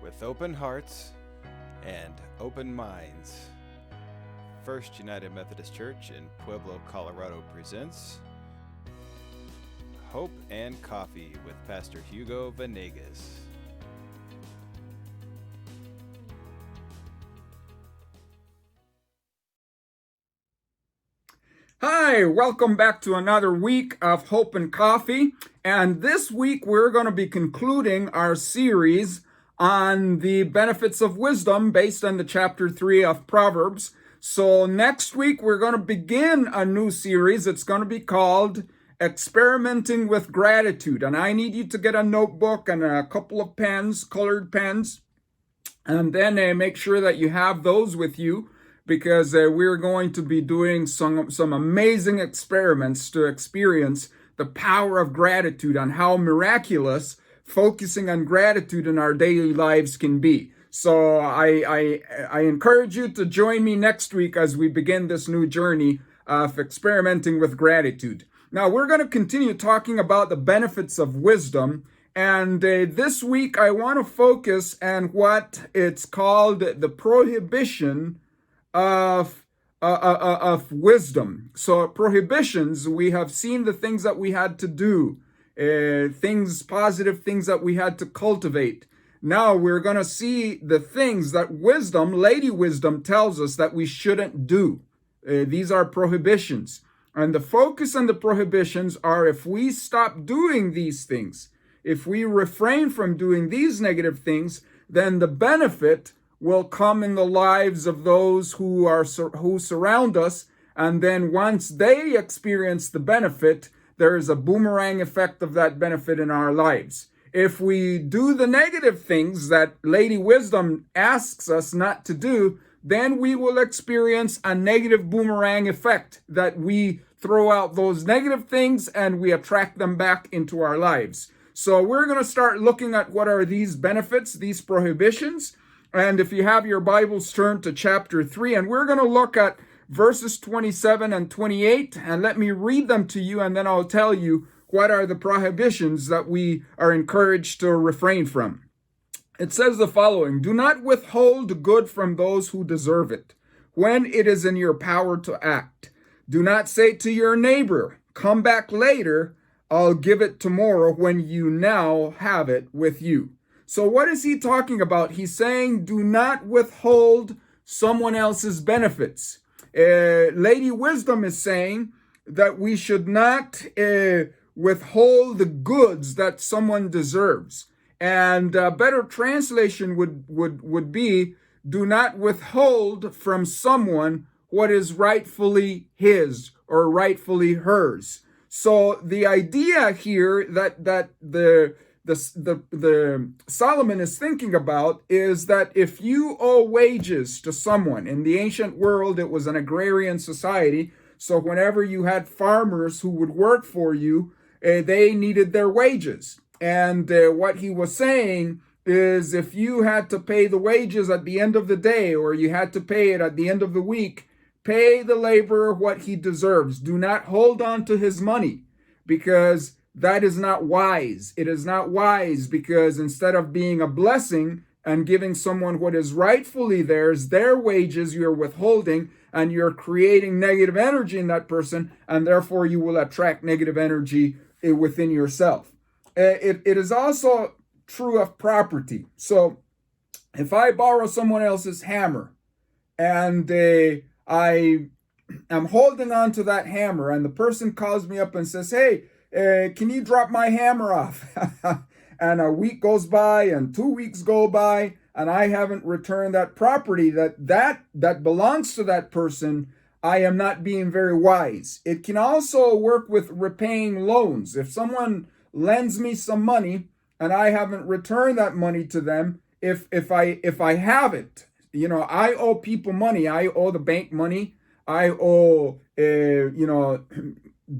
with open hearts and open minds. First United Methodist Church in Pueblo, Colorado presents Hope and Coffee with Pastor Hugo Venegas. Hi, welcome back to another week of Hope and Coffee. And this week we're going to be concluding our series on the benefits of wisdom based on the chapter 3 of Proverbs. So next week we're going to begin a new series. It's going to be called Experimenting with Gratitude. And I need you to get a notebook and a couple of pens, colored pens, and then make sure that you have those with you, because we're going to be doing some amazing experiments to experience the power of gratitude and how miraculous focusing on gratitude in our daily lives can be. So I encourage you to join me next week as we begin this new journey of experimenting with gratitude. Now we're going to continue talking about the benefits of wisdom. And this week I want to focus on what it's called the prohibition of wisdom. So prohibitions, we have seen the things that we had to do, positive things that we had to cultivate. Now we're going to see the things that Lady Wisdom tells us that we shouldn't do. These are prohibitions. And the focus on the prohibitions are if we stop doing these things, if we refrain from doing these negative things, then the benefit will come in the lives of those who surround us. And then once they experience the benefit, there is a boomerang effect of that benefit in our lives. If we do the negative things that Lady Wisdom asks us not to do, then we will experience a negative boomerang effect, that we throw out those negative things and we attract them back into our lives. So we're going to start looking at what are these benefits, these prohibitions. And if you have your Bibles, turn to chapter 3, and we're going to look at verses 27 and 28, and let me read them to you, and then I'll tell you what are the prohibitions that we are encouraged to refrain from. It says the following: "Do not withhold good from those who deserve it, when it is in your power to act. Do not say to your neighbor, 'Come back later, I'll give it tomorrow,' when you now have it with you." So what is he talking about? He's saying do not withhold someone else's benefits. Lady Wisdom is saying that we should not withhold the goods that someone deserves. And a better translation would be, do not withhold from someone what is rightfully his or rightfully hers. So the idea here that the Solomon is thinking about is that if you owe wages to someone, in the ancient world it was an agrarian society, so whenever you had farmers who would work for you, they needed their wages. And what he was saying is, if you had to pay the wages at the end of the day, or you had to pay it at the end of the week, pay the laborer what he deserves. Do not hold on to his money, because that is not wise. It is not wise, because instead of being a blessing and giving someone what is rightfully theirs, their wages, you're withholding, and you're creating negative energy in that person, and therefore you will attract negative energy within yourself. It is also true of property. So if I borrow someone else's hammer and I am holding on to that hammer, and the person calls me up and says, "Hey, can you drop my hammer off?" And a week goes by and 2 weeks go by, and I haven't returned that property that belongs to that person. I am not being very wise. It can also work with repaying loans. If someone lends me some money and I haven't returned that money to them, if I have it, I owe people money. I owe the bank money. I owe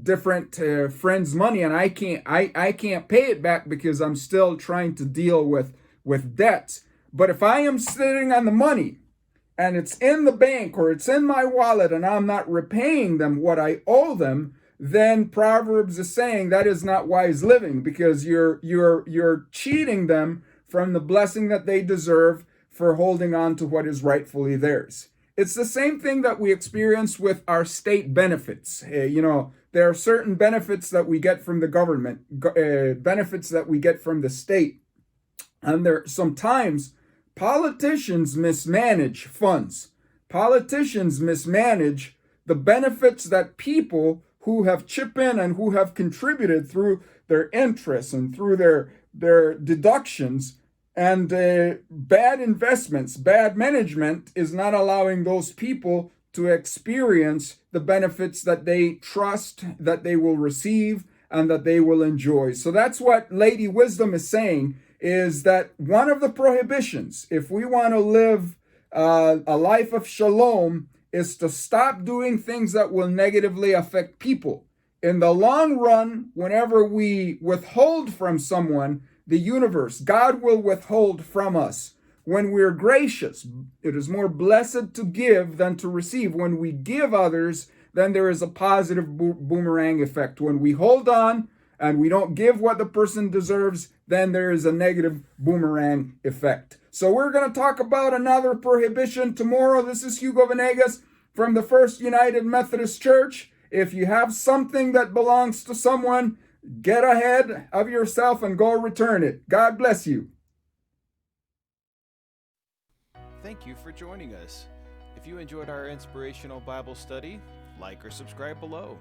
different friends money, and I can't pay it back because I'm still trying to deal with debts. But if I am sitting on the money and it's in the bank or it's in my wallet and I'm not repaying them what I owe them, then Proverbs is saying that is not wise living, because you're cheating them from the blessing that they deserve for holding on to what is rightfully theirs. It's the same thing that we experience with our state benefits. There are certain benefits that we get from the government, benefits that we get from the state. And sometimes politicians mismanage funds. Politicians mismanage the benefits that people who have chipped in and who have contributed through their interests and through their deductions, and bad investments, bad management is not allowing those people to experience the benefits that they trust that they will receive and that they will enjoy. So that's what Lady Wisdom is saying, is that one of the prohibitions, if we want to live a life of shalom, is to stop doing things that will negatively affect people. In the long run, whenever we withhold from someone, the universe, God will withhold from us. When we're gracious, it is more blessed to give than to receive. When we give others, then there is a positive boomerang effect. When we hold on and we don't give what the person deserves, then there is a negative boomerang effect. So we're going to talk about another prohibition tomorrow. This is Hugo Venegas from the First United Methodist Church. If you have something that belongs to someone, get ahead of yourself and go return it. God bless you. Thank you for joining us. If you enjoyed our inspirational Bible study, like or subscribe below.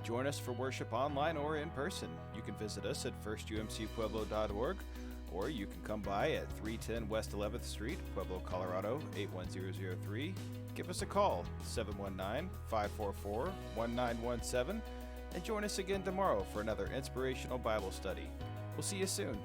Join us for worship online or in person. You can visit us at firstumcpueblo.org, or you can come by at 310 West 11th Street, Pueblo, Colorado 81003. Give us a call, 719-544-1917, and join us again tomorrow for another inspirational Bible study. We'll see you soon.